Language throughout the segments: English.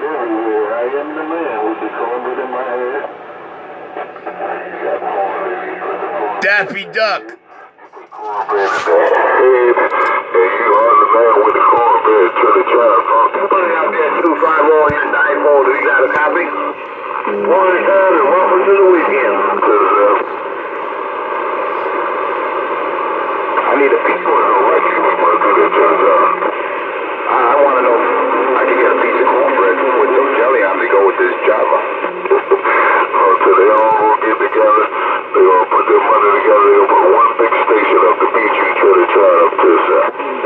everywhere. I am the man with the cornbread in my hair. Daffy Duck. Hey, you are the man with the cornbread to the child. Somebody out there 250 on your dipole. Do you got a copy? One time and welcome to the weekend. I need a piece of what you want to do that, I want to know if I can get a piece of cornbread with some jelly on to go with this Java. So they all gonna get together. They gonna put their money together. They gonna put one big station up the beach and try to try up to us.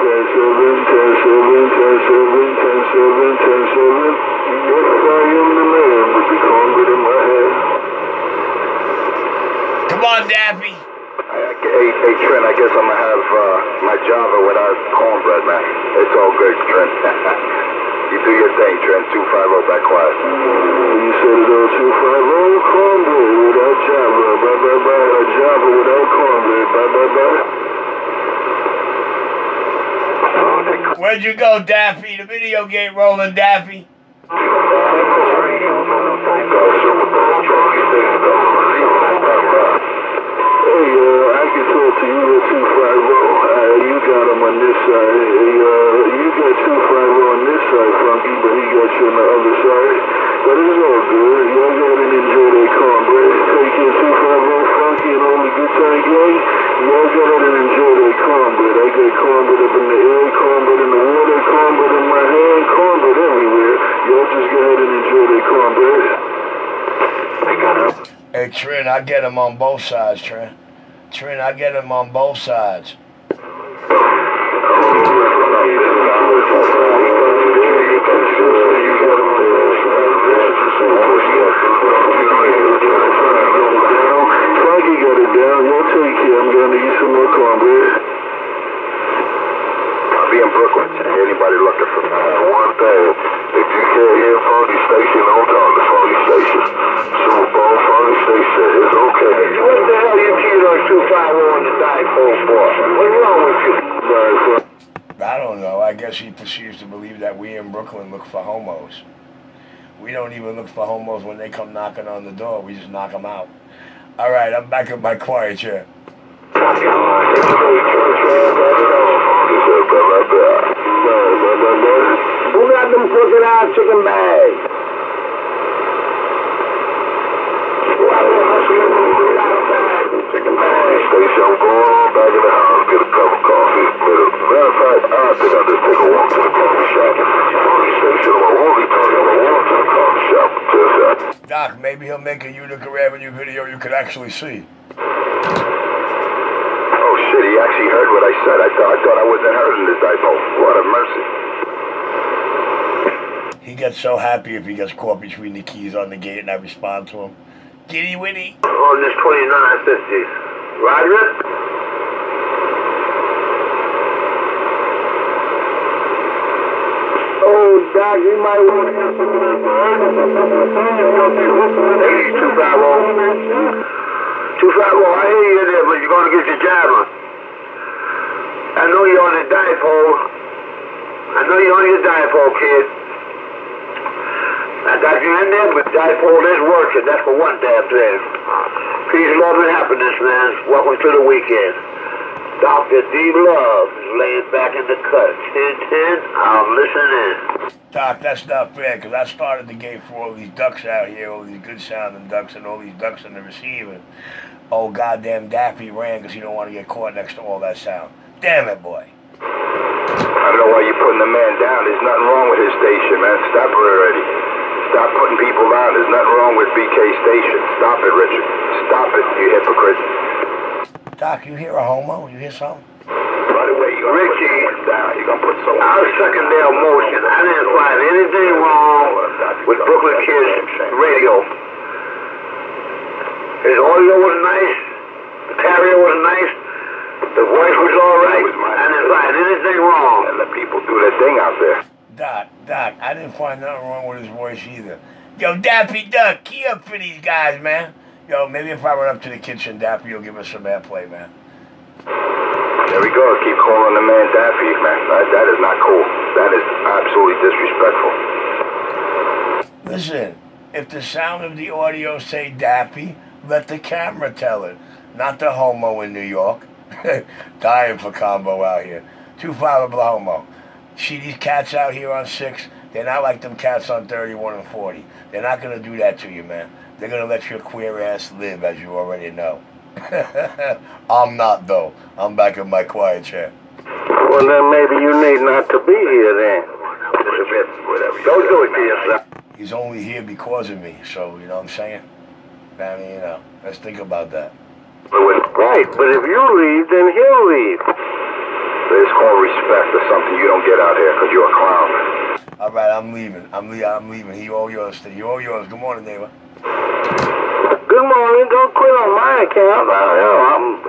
10-7, 10-7, 10-7, 10-7. Yes, I am the man with the cornbread in my head. Come on, Daffy. Hey, Trent, I guess I'm gonna have my Java without cornbread, man. It's all good, Trent. You do your thing, Trent. 250, back quiet. You said it all, 250. Cornbread without Java. Bye, bye, bye. Java without cornbread. Bye, bye, bye. Where'd you go, Daffy? The video game rolling, Daffy. Hey, I can talk to you at 250. You got him on this side. You got 250 on this side, Funky, but he got you on the other side. But it's all good. Y'all go ahead and enjoy that cornbread. Take care, 250, Funky, and all the good time gang. Y'all go ahead and enjoy that cornbread. I got cornbread up in the air, cornbread in the water, cornbread in my hand, cornbread everywhere. Y'all just go ahead and enjoy that cornbread. I got him. Hey, Trent, I get him on both sides, Trent. Trent, I get him on both sides. Frankie got it down. Y'all take care. I'm going to eat some more cornbread. I'll be in Brooklyn. Anybody looking for me? One thing. If you can't hear Funky Station, don't talk to Funky Station. Super Bowl Funky Station. It's okay. What the hell you keyed on 250 on the dipole for? What's wrong with you? I don't know. I guess he perceives to believe that we in Brooklyn look for homos. We don't even look for homos when they come knocking on the door. We just knock them out. All right, I'm back at my quiet chair. Who got them cooking out chicken bags? Chicken bags. Station, I'm going on back in the house, get a cup of coffee. Matter of fact, I think I'll just take a walk to the coffee shop. Station, I won't be talking. I'm going to the coffee shop. Doc, maybe he'll make a Utica Avenue video you could actually see. Oh shit, he actually heard what I said. I thought I wasn't heard in this dipole. What a mercy. He gets so happy if he gets caught between the keys on the gate and I respond to him. Giddy Winnie. On this 2950. Roger. Oh, Doc, you might want to get some of that, man. 250. 250, I hear you there, but you're going to get your jab on. I know you're on the dipole. I know you're on your dipole, kid. I got you in there, but dipole is working. That's for one damn thing. Peace, love, and happiness, man. Welcome to the weekend. Dr. D. Love is laying back in the cut. 10-10, I'm listening. Doc, that's not fair, because I started the game for all these ducks out here, all these good sounding ducks, and all these ducks in the receiver. Oh, goddamn Daffy ran because he don't want to get caught next to all that sound. Damn it, boy. I don't know why you're putting the man down. There's nothing wrong with his station, man. Stop it already. Stop putting people down. There's nothing wrong with BK Station. Stop it, Richard. Stop it, you hypocrite. Doc, you hear a homo? You hear something? By the way, Richie, you're gonna put so I was second their motion. I didn't find anything wrong with Brooklyn Kids radio. His audio was nice. The carrier was nice. The voice was all right. I didn't find anything wrong. And let people do their thing out there. Doc, I didn't find nothing wrong with his voice either. Yo, Daffy Duck, key up for these guys, man. Yo, maybe if I run up to the kitchen, Daffy, you'll give us some airplay, man. There we go. Keep calling the man Daffy, man. That is not cool. That is absolutely disrespectful. Listen, if the sound of the audio say Dappy, let the camera tell it. Not the homo in New York. Dying for combo out here. 2-5 homo. See these cats out here on 6? They're not like them cats on 31 and 40. They're not going to do that to you, man. They're going to let your queer ass live, as you already know. I'm not, though. I'm back in my quiet chair. Well, then maybe you need not to be here, then. Whatever. Don't do it to yourself. He's only here because of me, so, you know what I'm saying? I mean, let's think about that. Right, but if you leave, then he'll leave. It's called respect or something you don't get out here because you're a clown. All right, I'm leaving. I'm leaving. He all yours. He all yours. Good morning, neighbor. Good morning. Don't quit on my account. I'm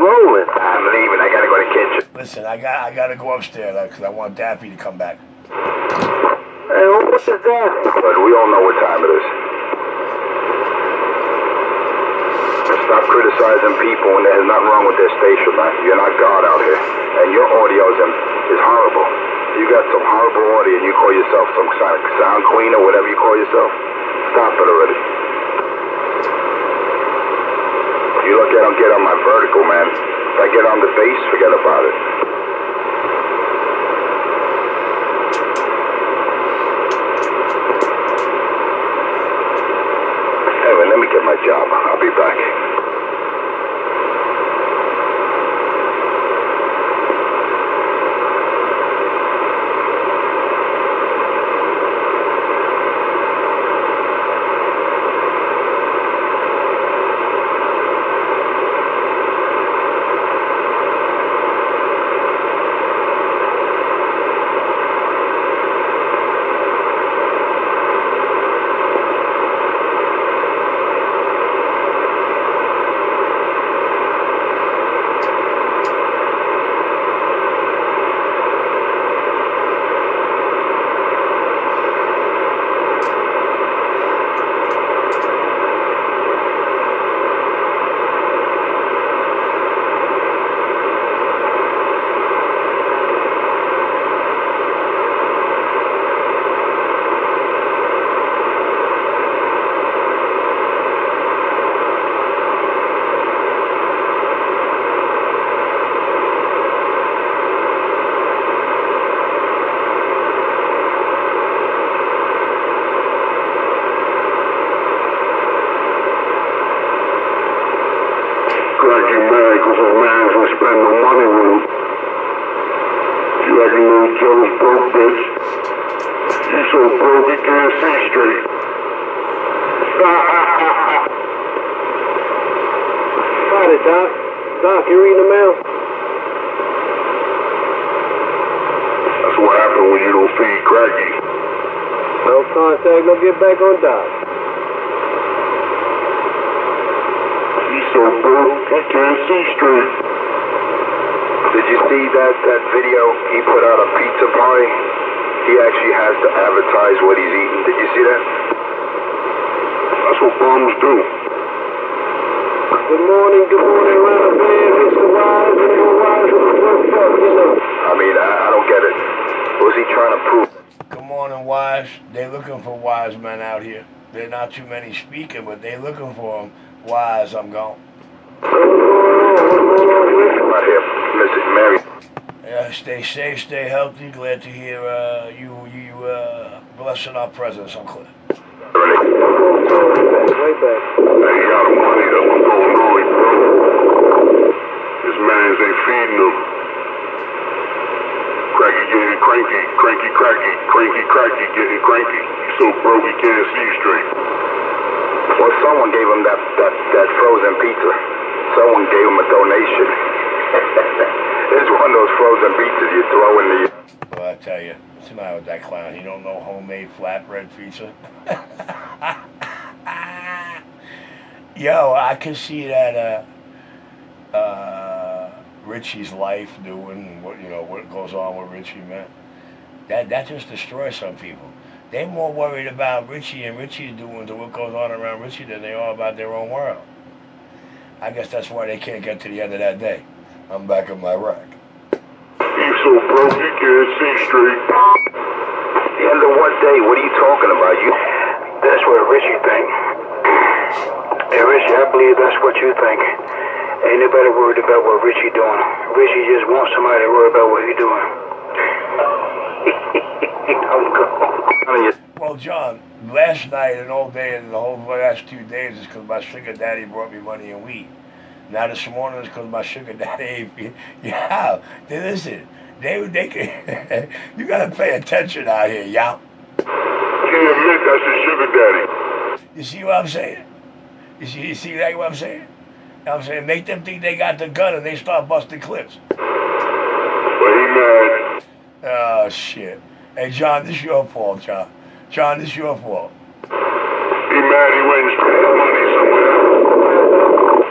rolling. I'm leaving. I gotta go to the kitchen. Listen, I gotta go upstairs because I want Daffy to come back. Hey, what is that? But we all know what time it is. Stop criticizing people when there's nothing wrong with their station, man. You're not God out here. And your audio is horrible. You got some horrible audio and you call yourself some sound queen or whatever you call yourself. Stop it already. You lucky I don't get on my vertical, man. If I get on the bass, forget about it. Anyway, let me get my job. I'll be back. Doc, you reading the mail? That's what happens when you don't feed Cracky. No contact, no get back on Doc. He's so broke, he can't see straight. Did you see that video? He put out a pizza party. He actually has to advertise what he's eating. Did you see that? That's what bums do. Good morning, round bed, Mr. Wise, and you're wise, what's up, you know? I mean, I don't get it. What's he trying to prove? Good morning, Wise. They looking for wise men out here. There not too many speaking, but they looking for them. Wise, I'm gone. What's going on? Right here, Mrs. Mary. Yeah, stay safe, stay healthy. Glad to hear you blessing our presence, Uncle. Right back. Hey, you got money, that's what's going on, bro. This man's ain't feeding them. Cracky getting cranky, cranky, getting cranky. He's so broke he can't see straight. Well, someone gave him that frozen pizza. Someone gave him a donation. It's one of those frozen pizzas you throw in the... Well, I tell you, what's the matter with that clown? He don't know homemade flatbread pizza? Yo, I can see that Richie's life doing what goes on with Richie, man. That just destroys some people. They're more worried about Richie and Richie's doing to what goes on around Richie than they are about their own world. I guess that's why they can't get to the end of that day. I'm back in my rack. He's so broke he can't see straight. The end of what day? What are you talking about? what you think. Ain't nobody worried about what Richie doing. Richie just wants somebody to worry about what he doing. I'm going. Well, John, last night and all day and the whole last 2 days is because my sugar daddy brought me money and weed. Now this morning is because my sugar daddy, yeah, listen, they you gotta pay attention out here, y'all. Can't admit that's his sugar daddy. You see what I'm saying? You see that what I'm saying? You know what I'm saying? Make them think they got the gun and they start busting clips. But he mad. Oh, shit. Hey, John, this your fault, John. John, this your fault. He mad he went and spent his money somewhere else.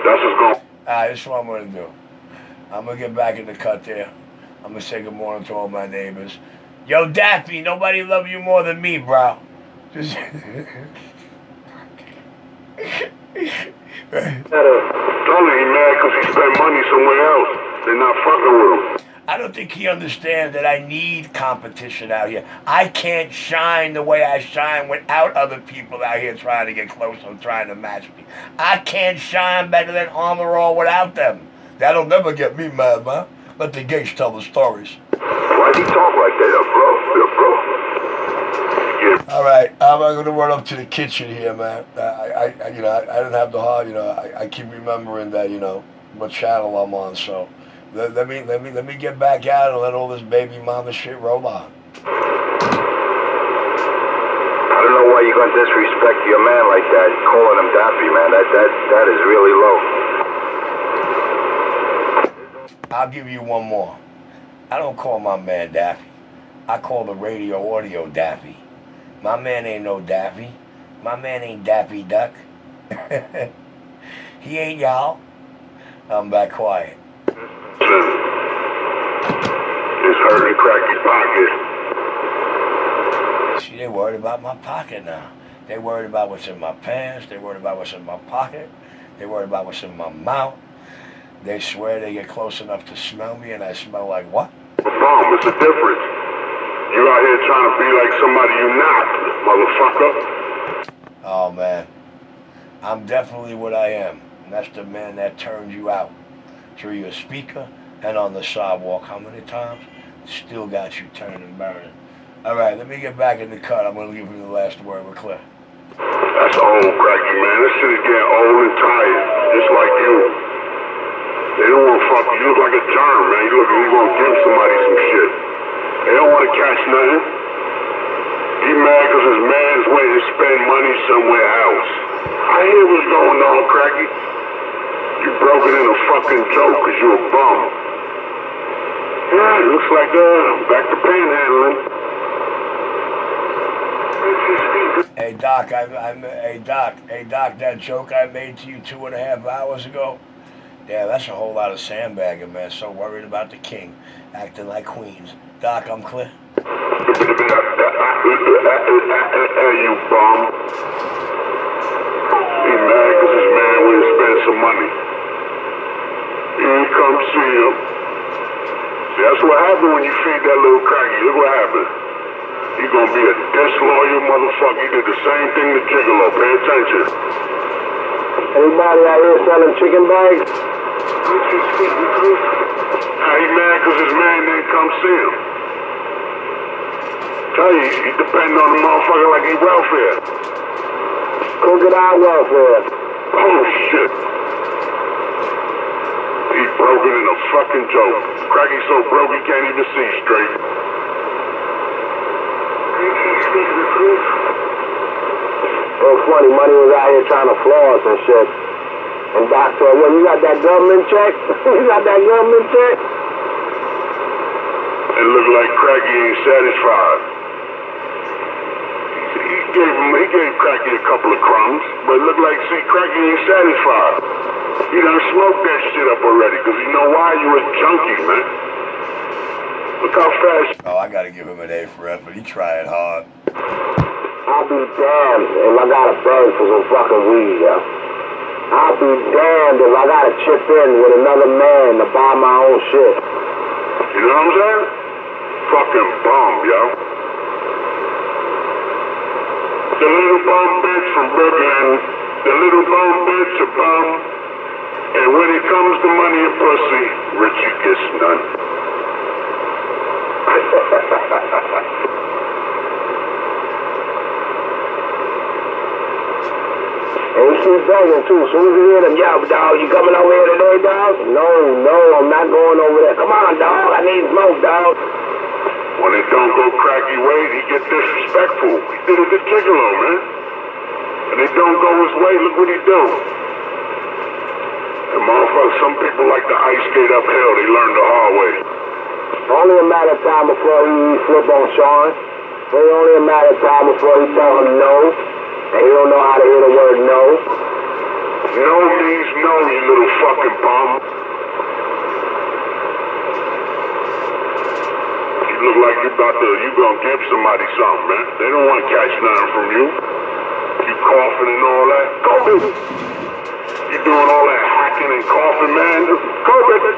That's what's going. This is what I'm going to do. I'm going to get back in the cut there. I'm going to say good morning to all my neighbors. Yo, Daffy, nobody love you more than me, bro. Just... Tell him he mad because he spent money somewhere else. They're not fucking with him. I don't think he understands that I need competition out here. I can't shine the way I shine without other people out here trying to get close and trying to match me. I can't shine better than Armor All without them. That'll never get me mad, man. Let the gays tell the stories. Why'd he talk like that, bro? Yeah. All right, I'm going to run up to the kitchen here, man. I didn't have the heart, I keep remembering that, what channel I'm on, so... Let me get back out and let all this baby mama shit roll on. I don't know why you're gonna disrespect your man like that, calling him Daffy, man. That is really low. I'll give you one more. I don't call my man Daffy. I call the radio audio Daffy. My man ain't no Daffy. My man ain't Daffy Duck. He ain't y'all. I'm back quiet. It's hurting Cracky's pocket. See, they worried about my pocket now. They worried about what's in my pants. They worried about what's in my pocket. They worried about what's in my mouth. They swear they get close enough to smell me, and I smell like what? Mom, it's a difference. You out here trying to be like somebody you not, motherfucker. Oh, man. I'm definitely what I am. And that's the man that turns you out. Through your speaker and on the sidewalk. How many times? Still got you turning and burning. All right, let me get back in the cut. I'm going to give you the last word with Cliff. That's old, Cracky, man. This shit is getting old and tired. Just like you. They don't want to fuck you. You look like a germ, man. You look like you want to give somebody some shit. They don't want to catch nothing. He mad because his man's waiting to spend money somewhere else. I hear what's going on, Cracky. You broke it in a fucking joke because you a bum. Yeah, it looks like back to panhandling. Hey Doc, that joke I made to you 2.5 hours ago, yeah, that's a whole lot of sandbagging, man. So worried about the king, acting like queens. Doc, I'm clear. You bum. He mad because his man went and spend some money. He ain't come see him. See, that's what happened when you feed that little Cracky. Look what happened. He gonna be a disloyal motherfucker. He did the same thing to Gigolo. Pay attention. Anybody out here selling chicken bags? Now he mad because his man didn't come see him. Tell you, he depend on the motherfucker like he welfare. Crocodile welfare. Oh shit. He broke it in a fucking joke. Cracky's so broke he can't even see straight. So funny, money was out here trying to floss and shit. And Doc said, well, you got that government check? You got that government check? It looked like Cracky ain't satisfied. He gave Cracky a couple of crumbs, but it looked like, see, Cracky ain't satisfied. He done smoked that shit up already, because you know why? You a junkie, man. Look how fast... Oh, I gotta give him an A for effort. He tried hard. I'll be damned if I gotta beg for some fucking weed, yo. I'll be damned if I gotta chip in with another man to buy my own shit. You know what I'm saying? Fucking bum, yo. The little bum bitch from Brooklyn The little bum bitch a bum. And when it comes to money and pussy, Richie gets none. And he keeps begging too. As soon as he hear him, yo, dog, you coming over here today, dog? No, I'm not going over there. Come on, dog, I need smoke, dog. When it don't go cracky way, he get disrespectful. He did it to Gigolo, man. And it don't go his way, look what he do. And motherfucker, some people like to ice skate uphill, they learn the hard way. Only a matter of time before he flip on Sean. It's only a matter of time before he tell him no. And he don't know how to hear the word no. No means no, you little fucking bum. You look like you gonna give somebody something, man. They don't want to catch nothing from you. You coughing and all that. COVID. You doing all that hacking and coughing, man. COVID.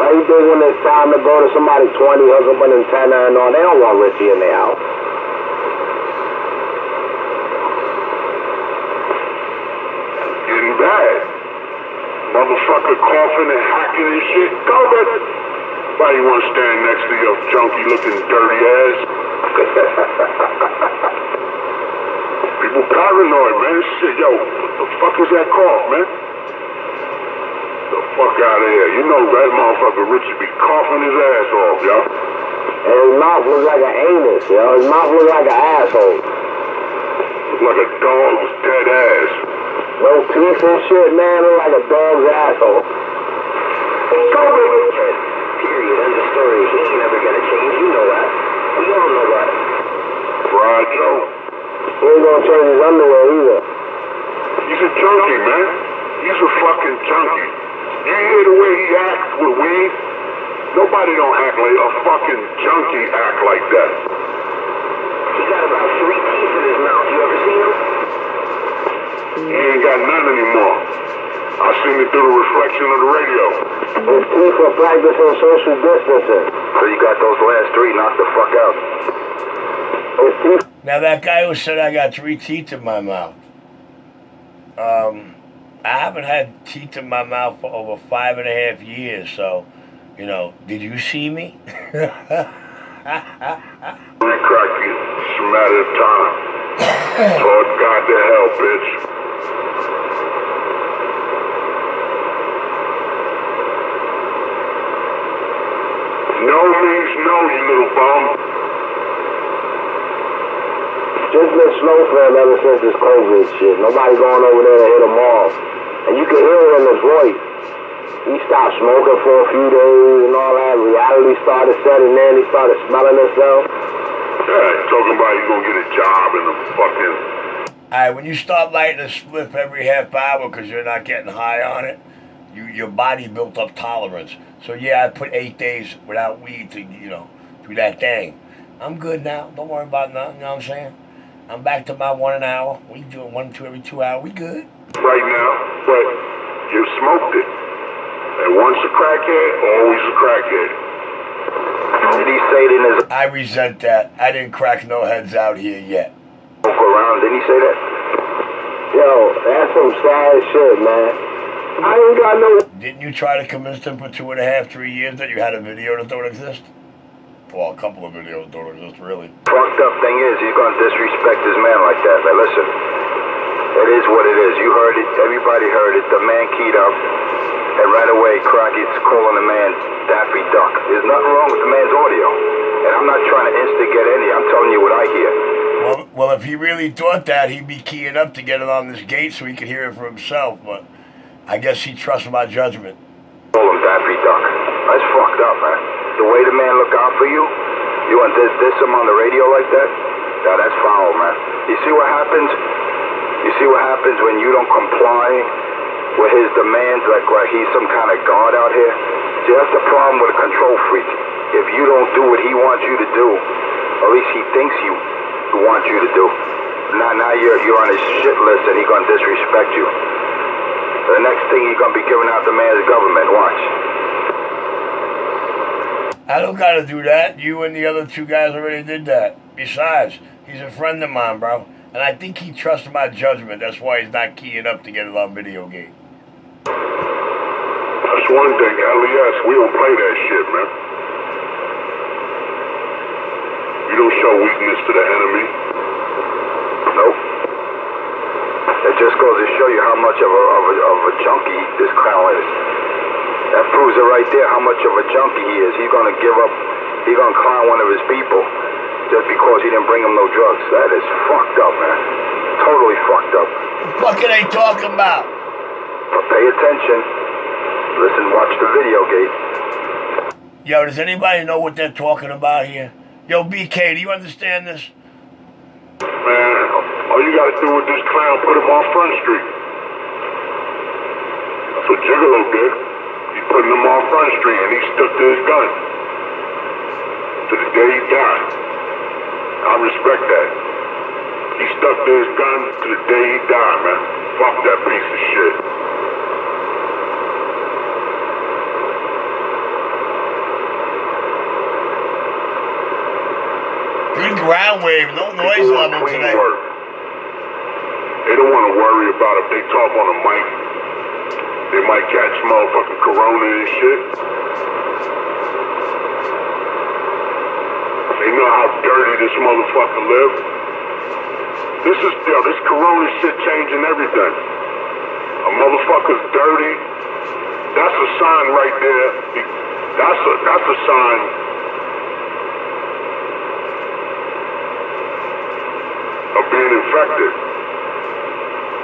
How you think when it's time to go to somebody 20, hook up an antenna and all, they don't want Richie in their house. Getting bad. Motherfucker coughing and hacking and shit. COVID. Why you want to stand next to your junky looking dirty ass? People paranoid, man. Shit, yo, what the fuck is that cough, man? The fuck out of here. You know that motherfucker Richie be coughing his ass off, yo. And his mouth looks like an anus, yo. His mouth looks like an asshole. Look like a dog's dead ass. No teeth and shit, man. Look like a dog's asshole. Period. End of story. He ain't never gonna change. You know that. We all know that. Fried Joe. He ain't gonna change his underwear either. He's a junkie, man. He's a fucking junkie. You hear the way he acts with weed? Nobody don't act like a fucking junkie act like that. He got about 3 teeth in his mouth. You ever seen him? He ain't got none anymore. I seen it through the reflection of the radio. His teeth are practicing social distancing. So you got those last 3 knocked the fuck out. His teeth. Now that guy who said I got 3 teeth in my mouth. I haven't had teeth in my mouth for over 5.5 years, so, you know, did you see me? Recrack you. It's a matter of time. Lord God to hell, bitch. No means no, you little bum. Just been slow for him ever since this COVID shit. Nobody going over there to hit him off. And you can hear it in his voice. He stopped smoking for a few days and all that. Reality started setting in. He started smelling himself. Yeah, talking about he's gonna get a job in the fucking... Alright, when you start lighting a spliff every half hour because you're not getting high on it, your body built up tolerance. So yeah, I put 8 days without weed to, you know, do that thing. I'm good now. Don't worry about nothing, you know what I'm saying? I'm back to my 1 an hour. We doing 1, 2 every 2 hours. We good. Right now, but you smoked it. And once a crackhead, always a crackhead. Did he say it in his I resent that. I didn't crack no heads out here yet. walk around? Didn't he say that? Yo, that's some sad shit, man. I ain't got no... Didn't you try to convince them for 2.5, 3 years that you had a video that don't exist? Well, a couple of videos don't exist, really. Fucked up thing is, he's gonna disrespect his man like that. But listen, it is what it is. You heard it. Everybody heard it. The man keyed up. And right away, Crockett's calling the man Daffy Duck. There's nothing wrong with the man's audio. And I'm not trying to instigate any. I'm telling you what I hear. Well, if he really thought that, he'd be keying up to get it on this gate so he could hear it for himself. But I guess he trusts my judgment. Call him Daffy Duck. That's fucked up, man. The way the man look out for you, you want to diss him on the radio like that? Now that's foul, man. You see what happens? You see what happens when you don't comply with his demands, like he's some kind of god out here? See, that's the problem with a control freak. If you don't do what he wants you to do, or at least he thinks you wants you to do, now you're on his shit list and he's gonna disrespect you. The next thing he's gonna be giving out the man's government. Watch. I don't gotta do that. You and the other 2 guys already did that. Besides, he's a friend of mine, bro. And I think he trusts my judgment. That's why he's not keying up to get it on video game. That's one thing, LES, we don't play that shit, man. We don't show weakness to the enemy. Nope. It just goes to show you how much of a junkie this clown is. That proves it right there, how much of a junkie he is. He's gonna give up, he's gonna clown one of his people just because he didn't bring him no drugs. That is fucked up, man. Totally fucked up. What are they talking about? But pay attention. Listen, watch the video, Gate. Yo, does anybody know what they're talking about here? Yo, BK, do you understand this? Man, all you gotta do with this clown, put him on Front Street. That's what Gigolo did. He put him on Front Street and he stuck to his gun. To the day he died. I respect that. He stuck to his gun to the day he died, man. Fuck that piece of shit. Good ground wave, no noise level today. Work. They don't want to worry about if they talk on a mic. They might catch motherfucking corona and shit. They know how dirty this motherfucker live. This corona shit changing everything. A motherfucker's dirty. That's a sign right there. That's a sign. Of being infected.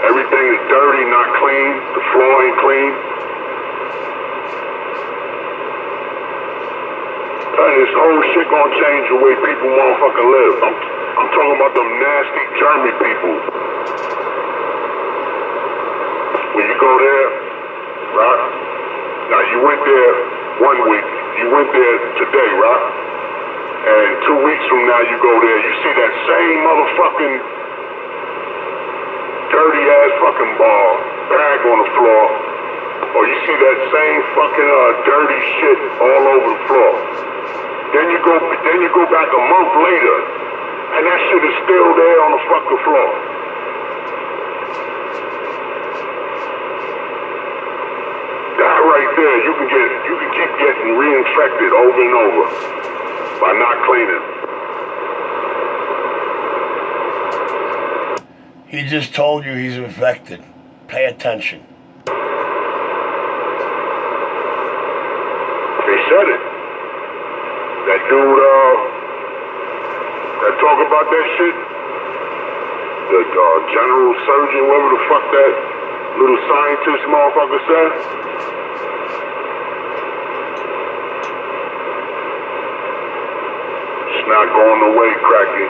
Everything is dirty, not clean. The floor ain't clean. And this whole shit gonna change the way people motherfucking live. I'm talking about them nasty, germy people. When you go there, right? Now you went there 1 week. You went there today, right? And 2 weeks from now you go there, you see that same motherfucking dirty ass fucking bag on the floor, or you see that same fucking dirty shit all over the floor. Then you go back a month later, and that shit is still there on the fucking floor. That right there, you can keep getting reinfected over and over. By not cleaning. He just told you he's infected. Pay attention. They said it. That dude, that talk about that shit, the general surgeon, whatever the fuck that little scientist motherfucker said. Not going away, Cracky.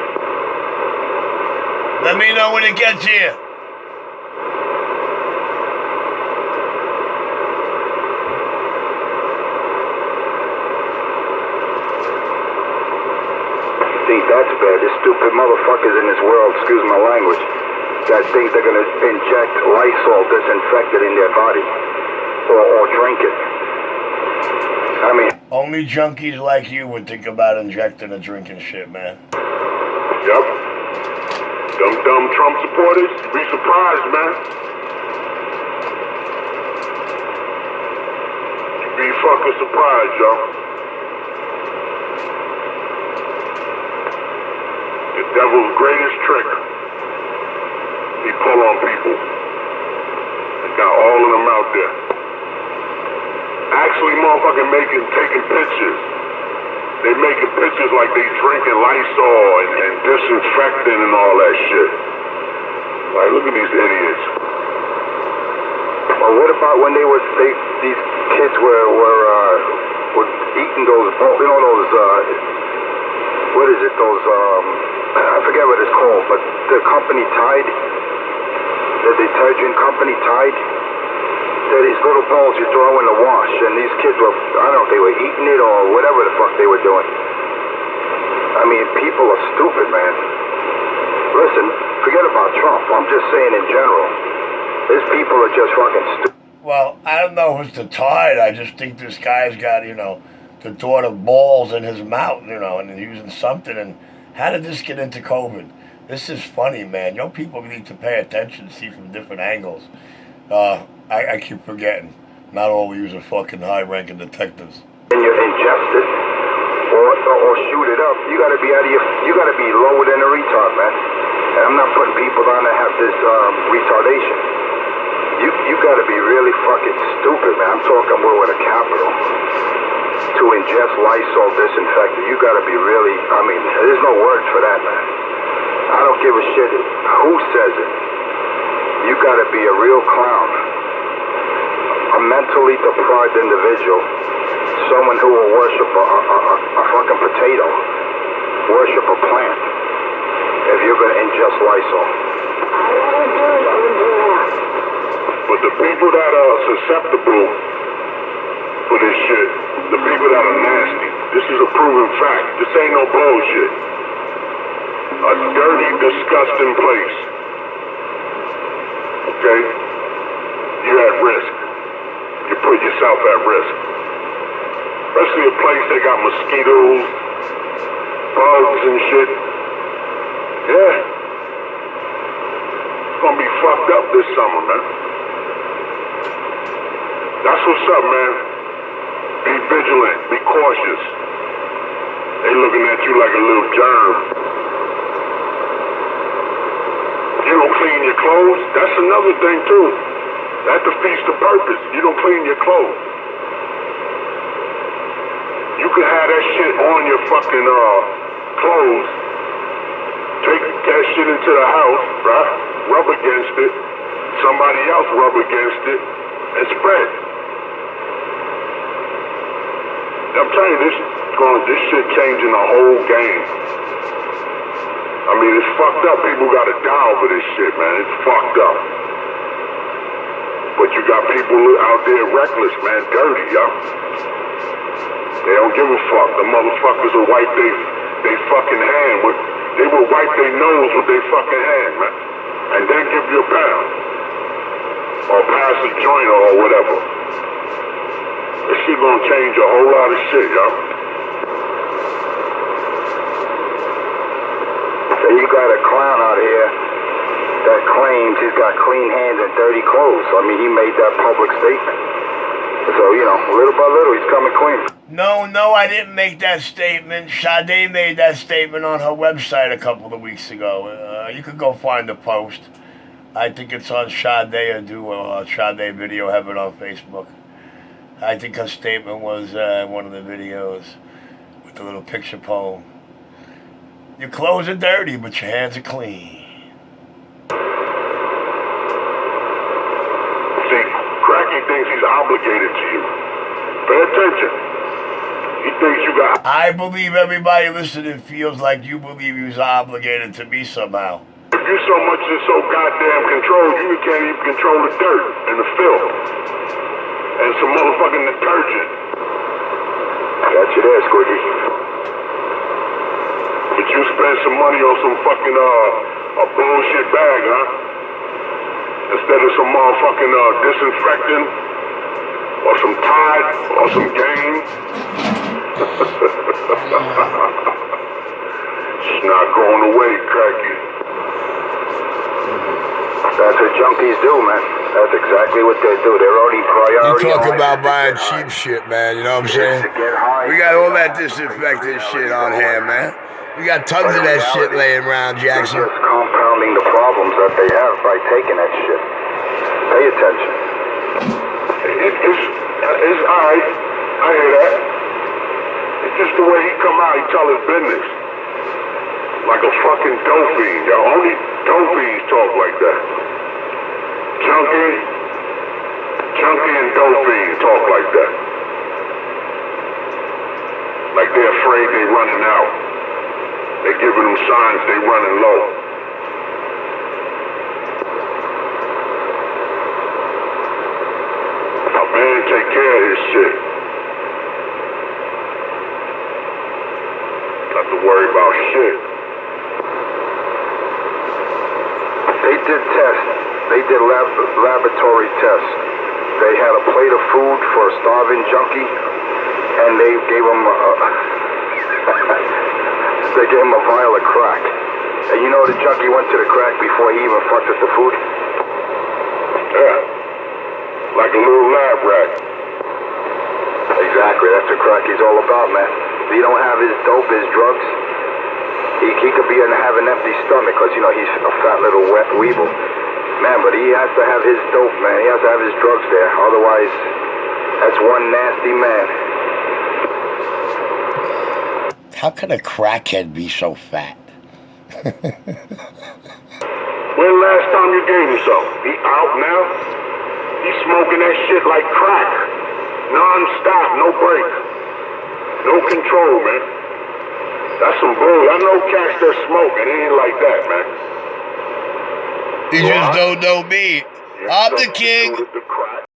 Let me know when it gets here. See, that's bad. This stupid motherfuckers in this world, excuse my language, that think they're gonna inject Lysol disinfectant in their body. Or drink it. I mean... Only junkies like you would think about injecting or drinking shit, man. Yep. Them dumb Trump supporters, you'd be surprised, man. You'd be fucking surprised, yo. The devil's greatest trick. He pull on people. They got all of them out there. Actually motherfucking taking pictures. They making pictures like they drinking Lysol and disinfecting and all that shit. Like, look at these idiots. Well, what about when these kids were eating those, you know, those, what is it, those, I forget what it's called, but the company Tide, the detergent company Tide, they're these little balls you throw in the wash, and these kids were, I don't know if they were eating it or whatever the fuck they were doing. I mean, people are stupid, man. Listen, forget about Trump. I'm just saying in general. These people are just fucking stupid. Well, I don't know if it's the Tide. I just think this guy's got, the thought of balls in his mouth, and he's using something. And how did this get into COVID? This is funny, man. Young people need to pay attention, see from different angles. I keep forgetting. Not all we use are fucking high-ranking detectives. And you ingest it, or shoot it up, you gotta be you gotta be lower than a retard, man. And I'm not putting people on that have this retardation. You gotta be really fucking stupid, man. I'm talking more with a capital. To ingest Lysol disinfectant, you gotta be really, I mean, there's no words for that, man. I don't give a shit who says it. You gotta be a real clown. A mentally deprived individual. Someone who will worship a fucking potato. Worship a plant. If you're gonna ingest Lysol. But the people that are susceptible for this shit, the people that are nasty, this is a proven fact. This ain't no bullshit. A dirty, disgusting place. Okay? You're at risk. You put yourself at risk. Especially a place that got mosquitoes, bugs and shit. Yeah. It's gonna be fucked up this summer, man. That's what's up, man. Be vigilant. Be cautious. They looking at you like a little germ. You don't clean your clothes. That's another thing, too. That defeats the purpose. You don't clean your clothes. You can have that shit on your fucking clothes. Take that shit into the house, right? Rub against it. Somebody else rub against it and spread. I'm telling you, this shit changing the whole game. I mean, it's fucked up. People gotta die over this shit, man. It's fucked up. But you got people out there reckless, man, dirty, yo. They don't give a fuck. The motherfuckers will wipe they fucking hand with. They will wipe their nose with their fucking hand, man, and then give you a pound or pass a joint or whatever. This shit gonna change a whole lot of shit, yo. So you got a clown out here that claims he's got clean hands and dirty clothes. I mean, he made that public statement. So, you know, little by little, he's coming clean. No, I didn't make that statement. Sade made that statement on her website a couple of weeks ago. You could go find the post. I think it's on Sade or do Sade Video, have it on Facebook. I think her statement was one of the videos with the little picture poem. Your clothes are dirty, but your hands are clean. See, Cracky thinks he's obligated to you. Pay attention. He thinks you got... I believe everybody listening feels like you believe he's obligated to me somehow. If you so much as so goddamn control, you can't even control the dirt and the filth. And some motherfucking detergent. Got you there, Squiggy. But you spend some money on some fucking, a bullshit bag, huh? Instead of some motherfucking, disinfectant, or some Tide, or some Gain. It's not going away, Cracky. That's what junkies do, man. That's exactly what they do. They're already priority. You talk about buying cheap shit, man, you know what I'm saying? We got all that disinfectant shit on hand, man. We got tons of that shit laying around, Jackson. They're just compounding the problems that they have by taking that shit. Pay attention. It's alright. I hear that. It's just the way he come out, he tell his business. Like a fucking dope fiend, yo. Only dope fiends talk like that. Junkie and dope fiends talk like that. Like they're afraid they running out. They giving them signs they running low. A man take care of his shit. Not to worry about shit. They did tests. They did laboratory tests. They had a plate of food for a starving junkie, and they gave him they gave him a vial of crack. And you know the junkie went to the crack before he even fucked with the food? Yeah. Like a little lab rat. Exactly, that's what crack is all about, man. If he don't have his dope, his drugs, he could be have an empty stomach because, you know, he's a fat little wet weeble. Man, but he has to have his dope, man. He has to have his drugs there. Otherwise, that's one nasty man. How can a crackhead be so fat? When last time you gave him some? He out now? He's smoking that shit like crack. Non-stop, no break. No control, man. That's some bull. I know cats that smoke, and it ain't like that, man. You just don't know me. I'm the king.